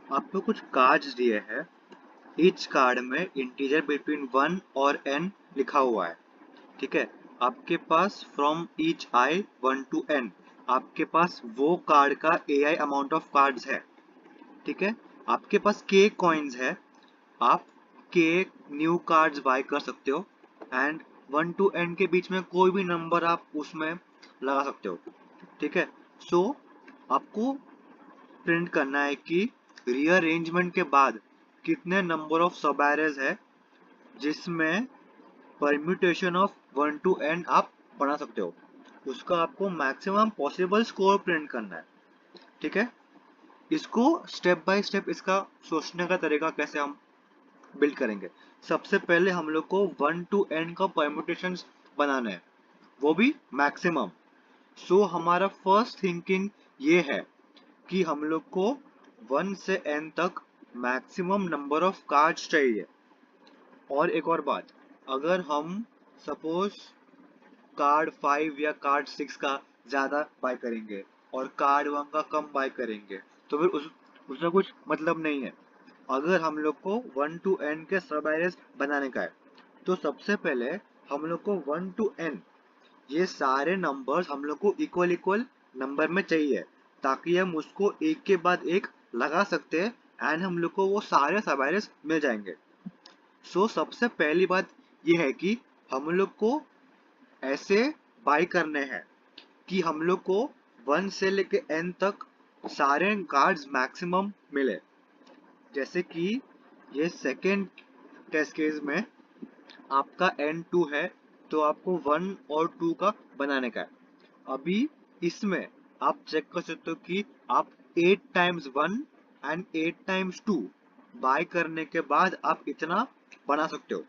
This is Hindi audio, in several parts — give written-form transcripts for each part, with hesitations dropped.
आपको कुछ कार्ड्स दिए हैं। ईच कार्ड में इंटीजर बिटवीन 1 और n लिखा हुआ है। ठीक है। आपके पास from each i 1 to n, आपके पास वो कार्ड का AI अमाउंट ऑफ कार्ड्स है। ठीक है। आपके पास k कॉइन्स है। आप k न्यू कार्ड्स बाय कर सकते हो एंड 1 to n के बीच में कोई भी नंबर आप उसमें लगा सकते हो। ठीक है। सो आपको प्रिंट करना है कि रीअरेंजमेंट के बाद कितने नंबर ऑफ सब एरेज है जिसमें परम्यूटेशन ऑफ 1 to n आप बना सकते हो। उसका आपको मैक्सिमम पॉसिबल स्कोर प्रिंट करना है। ठीक है। इसको स्टेप बाय स्टेप इसका सोचने का तरीका कैसे हम बिल्ड करेंगे। सबसे पहले हम लोग को 1 to n का परम्यूटेशंस बनाना है, वो भी मैक्सिमम। सो हमारा फर्स्ट थिंकिंग ये है कि हम लोग को 1 से n तक मैक्सिमम नंबर ऑफ कार्ड्स चाहिए। और एक और बात, अगर हम सपोज कार्ड 5 या कार्ड 6 का ज्यादा बाय करेंगे और कार्ड 1 का कम बाय करेंगे तो फिर उसका कुछ मतलब नहीं है। अगर हम लोग को 1 to n के सब एरेज बनाने का है तो सबसे पहले हम लोग को 1 to n ये सारे नंबर्स हम लोग को इक्वल इक्वल नंबर में चाहिए, ताकि हम उसको एक के बाद एक लगा सकते हैं एंड हम लोग को वो सारे सब एरेज मिल जाएंगे। सो सबसे पहली बात ये है कि हम लोग को ऐसे बाय करने हैं कि हम लोग को 1 से लेके n तक सारे कार्ड्स मैक्सिमम मिले। जैसे कि ये सेकेंड टेस्ट केस में आपका n2 है तो आपको 1 और 2 का बनाने का है। अभी इसमें आप चेक कर सकते हो कि आप 8 टाइम्स 1 एंड 8 टाइम्स 2 बाय करने के बाद आप इतना बना सकते हो।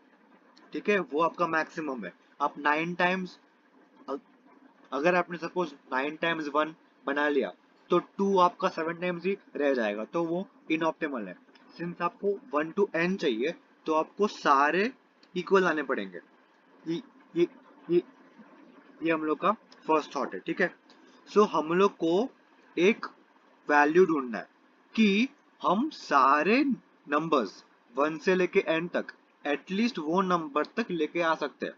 ठीक है, वो आपका मैक्सिमम है। आप 9 टाइम्स, अगर आपने सपोज 9 टाइम्स 1 बना लिया तो 2 आपका 7 टाइम्स ही रह जाएगा, तो वो इनऑप्टिमल है। सिंस आपको 1 to n चाहिए तो आपको सारे इक्वल आने पड़ेंगे। ये ये ये ये हम लोग का फर्स्ट थॉट है। ठीक है। सो हम लोग को एक वैल्यू ढूंढना है कि हम सारे नंबर्स 1 से लेके n तक एटलीस्ट वो नंबर तक लेके आ सकते हैं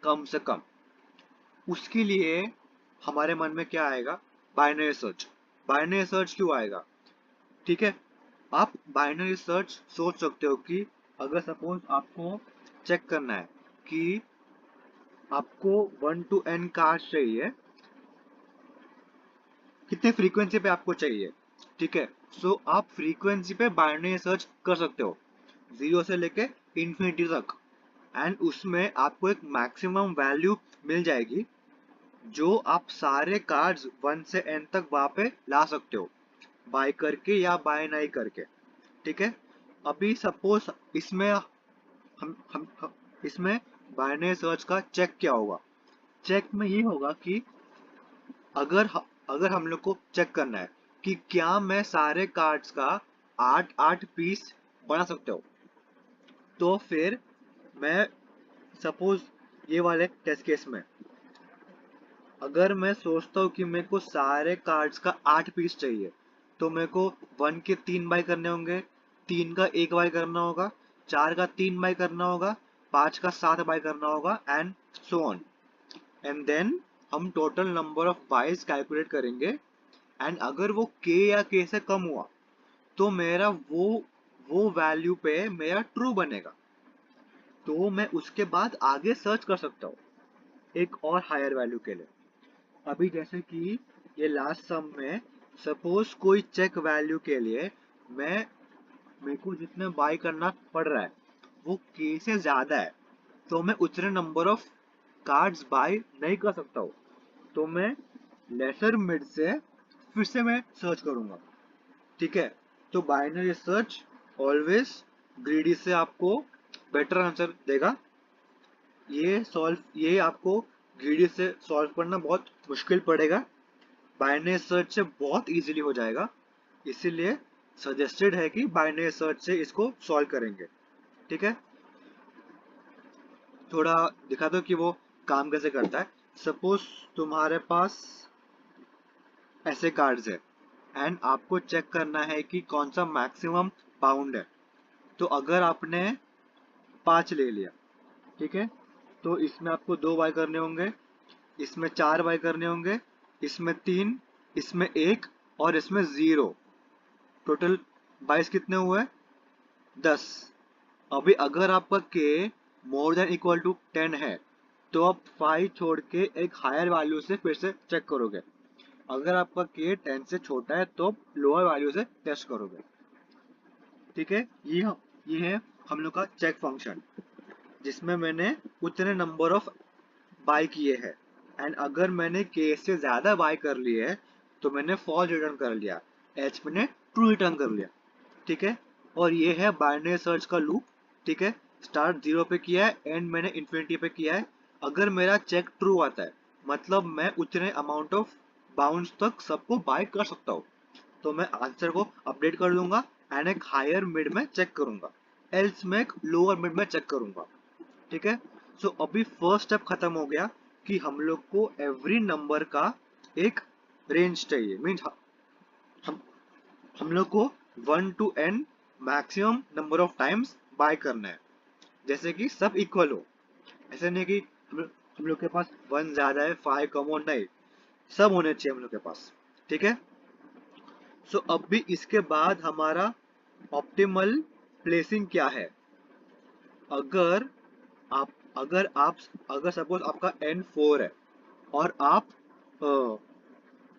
कम से कम। उसके लिए हमारे मन में क्या आएगा? Binary search. बाइनरी सर्च क्यों आएगा? ठीक है। आप बाइनरी सर्च सोच सकते हो कि अगर सपोज आपको चेक करना है कि आपको 1 to n कार्ड्स चाहिए, कितने फ्रीक्वेंसी पे आपको चाहिए। ठीक है। सो आप फ्रीक्वेंसी पे बाइनरी सर्च कर सकते हो 0 से लेके इंफिनिटी तक एंड उसमें आपको एक मैक्सिमम वैल्यू मिल जाएगी जो आप सारे कार्ड्स 1 से n तक वहां पे ला सकते हो, बाय करके या बाय नहीं करके। ठीक है। अभी सपोज इसमें हम इसमें बाइनरी सर्च का चेक क्या होगा? चेक में ये होगा कि अगर अगर हम लोग को चेक करना है कि क्या मैं सारे कार्ड्स का 8 पीस बना सकते हो, तो फिर मैं सपोज ये वाले टेस्ट केस में अगर मैं सोचता हूँ कि मेरे को सारे कार्ड्स का 8 पीस चाहिए तो मेरे को 1 के 3 बाय करने होंगे, 3 का 1 बाय करना होगा, 4 का 3 बाय करना होगा, 5 का 7 बाय करना होगा and so on. And then हम total number of buys calculate करेंगे एंड अगर वो k या k से कम हुआ तो मेरा वो वैल्यू पे मेरा ट्रू बनेगा, तो मैं उसके बाद आगे सर्च कर सकता हूँ एक और हायर वैल्यू के लिए। अभी जैसे कि ये लास्ट सम में सपोज कोई चेक वैल्यू के लिए मैं मेरे को जितना बाय करना पड़ रहा है वो k से ज्यादा है, तो मैं उतने नंबर ऑफ कार्ड्स बाय नहीं कर सकता हूँ, तो मैं लेसर मिड से फिर से मैं सर्च करूंगा। ठीक है। तो बाइनरी सर्च ऑलवेज ग्रीडी से आपको बेटर आंसर देगा। ये आपको ग्रीडी से सॉल्व करना बहुत मुश्किल पड़ेगा, बाइनरी सर्च से बहुत इजीली हो जाएगा। इसीलिए सजेस्टेड है कि बाइनरी सर्च से इसको सॉल्व करेंगे। ठीक है। थोड़ा दिखा दो कि वो काम कैसे करता है। सपोज तुम्हारे पास ऐसे कार्ड्स है, एंड आपको चेक करना है कि कौन सा मैक्सिमम बाउंड है। तो अगर आपने 5 ले लिया, ठीक है, तो इसमें आपको 2 बाय करने होंगे, इसमें 4 बाय करने होंगे, इसमें 3, इसमें 1 और इसमें 0। टोटल 22 कितने हुए? 10। अभी अगर आपका k more than equal to 10 है तो आप 5 छोड़ के एक हायर वैल्यू से फिर से चेक करोगे। अगर आपका k 10 से छोटा है तो लोअर वैल्यू से टेस्ट करोगे। ठीक है, ये है हम लोग का चेक फंक्शन, जिसमें मैंने उतने नंबर ऑफ बाय किए हैं। एंड अगर मैंने k से ज्यादा बाय कर लिए है तो मैंने फॉल्स रिटर्न कर लिया, एच मैंने ट्रू रिटर्न कर लिया। ठीक है, और ये है बाइनरी सर्च का लूप। ठीक है, स्टार्ट 0 पे किया है, एंड मैंने इन्फिनिटी पे किया है। अगर मेरा चेक ट्रू आता है मतलब मैं उतने अमाउंट ऑफ बाउंड्स तक सबको बाय कर सकता हूँ, तो मैं आंसर को अपडेट कर दूंगा एंड एक हायर मिड में चेक करूंगा, एल्स मैं एक लोअर मिड में चेक करूंगा। ठीक है, सो अभी फर्स्ट स्टेप खत्म हो गया कि हम लोग को एवरी नंबर का एक रेंज चाहिए। मीन्स हम हम लोग को 1 to n maximum number of times bye करना है, जैसे कि सब इक्वल हो। ऐसे नहीं कि हम लोग के पास 1 ज्यादा है 5 कम हो, नहीं, सब होने चाहिए हम लोग के पास। ठीक है, सो अब भी इसके बाद हमारा ऑप्टिमल प्लेसिंग क्या है? अगर आप अगर सपोज आपका n 4 है और आप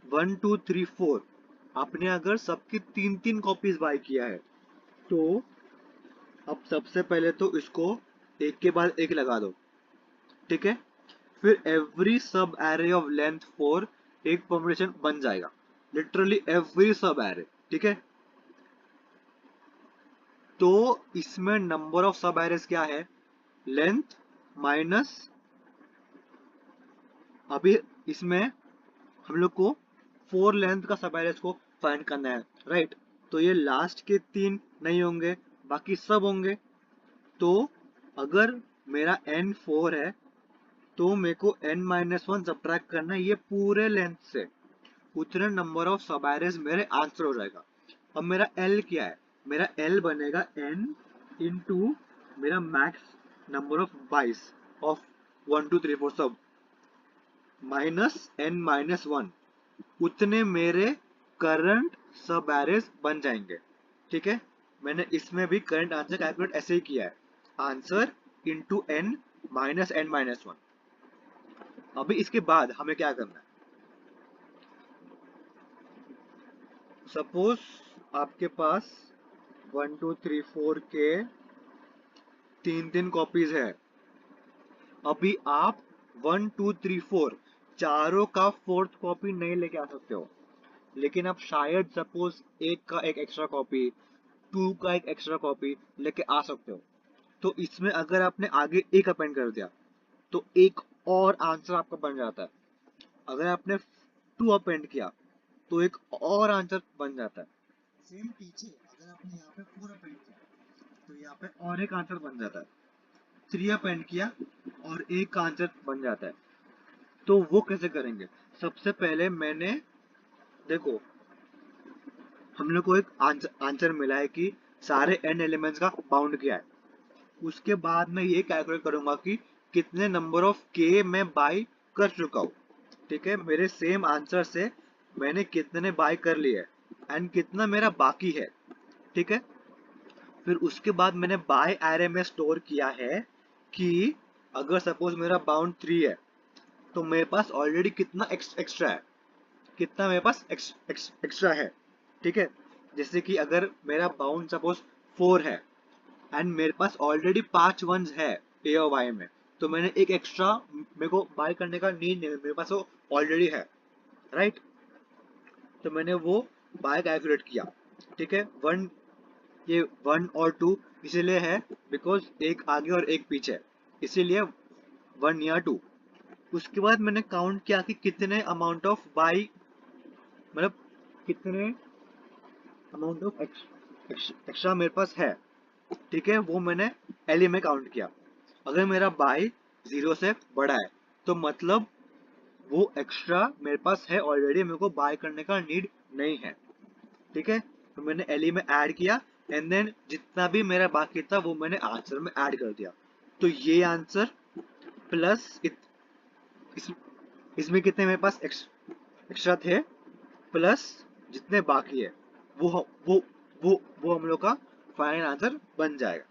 1 2 3 4 आपने अगर सबकी 3 कॉपीज बाय किया है, तो अब सबसे पहले तो इसको एक के बाद एक लगा दो। ठीक है, फिर एवरी सब एरे ऑफ लेंथ 4 एक परमुटेशन बन जाएगा, लिटरली एवरी सब एरे। ठीक है, तो इसमें नंबर ऑफ सब एरेस क्या है? लेंथ माइनस, अभी इसमें हम लोग को 4 लेंथ का सब एरेस को फाइंड करना है, राइट? तो ये लास्ट के 3 नहीं होंगे, बाकी सब होंगे। तो अगर मेरा n 4 है तो मेरे को n-1 सब्ट्रैक्ट करना है ये पूरे लेंथ से, उतने नंबर ऑफ सब एरेस मेरे आंसर हो जाएगा। अब मेरा l क्या है? मेरा l बनेगा n इंटू मेरा मैक्स नंबर ऑफ बाइस ऑफ 1 2 3 4 सब माइनस n-1, उतने मेरे करंट सब एरेस बन जाएंगे। ठीक है, मैंने इसमें भी करंट आंसर कैलकुलेट ऐसे ही किया है, answer into n minus n-1। अभी इसके बाद हमें क्या करना है? सपोज आपके पास 1 2 3 4 के 3 कॉपीज है। अभी आप 1 2 3 4 चारों का फोर्थ कॉपी नहीं लेके आ सकते हो, लेकिन आप शायद सपोज एक का एक एक्स्ट्रा कॉपी, 2 का एक एक्स्ट्रा कॉपी लेके आ सकते हो। तो इसमें अगर आपने आगे एक अपेंड कर दिया तो एक और आंसर आपका बन जाता है। अगर आपने 2 अपेंड किया तो एक और आंसर बन जाता है। सेम पीछे अगर आपने यहाँ पे 4 अपेंड किया तो यहाँ पे और एक आंसर बन जाता है। 3 अपेंड किया और एक आंसर बन जाता है। तो वो कैसे करेंगे? सबसे पहले मैंने, देखो, हम लोग को एक आंसर मिला है कि सारे n एलिमेंट्स का बाउंड किया है। उसके बाद मैं ये कैलकुलेट करूंगा कि कितने नंबर ऑफ k मैं बाय कर चुका हूँ। ठीक है, मेरे सेम आंसर से मैंने कितने बाय कर लिए एंड कितना मेरा बाकी है। ठीक है, फिर उसके बाद मैंने बाय एरे में स्टोर किया है कि अगर सपोज मेरा बाउंड 3 है तो मेरे पास ऑलरेडी कितना एक्स्ट्रा है, कितना मेरे पास एक्स्ट्रा है। ठीक है, जैसे कि अगर मेरा बाउंड सपोज 4 है एंड मेरे पास ऑलरेडी 5 वंस है ए और वाई में, तो मैंने एक एक्स्ट्रा मेरे को बाय करने का नीड नहीं, मेरे पास वो ऑलरेडी है, राइट? तो मैंने वो बाय कैलकुलेट किया। ठीक है, ये 1 और 2 इसीलिए है बिकॉज एक आगे और एक पीछे, इसीलिए 1 या 2। उसके बाद मैंने काउंट किया कि कितने अमाउंट ऑफ बाई, मतलब कितने अमाउंट ऑफ एक्स्ट्रा मेरे पास है। ठीक है, वो मैंने एलई में काउंट किया। अगर मेरा बाई 0 से बड़ा है तो मतलब वो एक्स्ट्रा मेरे पास है ऑलरेडी, मेरे को बाय करने का नीड नहीं है। ठीक है, तो मैंने एलई में ऐड किया एंड देन जितना भी मेरा बाकी था वो मैंने आंसर में ऐड कर दिया। तो ये आंसर प्लस इस, इसमें कितने मेरे पास एक्स्ट्रा थे प्लस जितने बाकी है वो वो वो हम लोग का फाइनल आंसर बन जाएगा।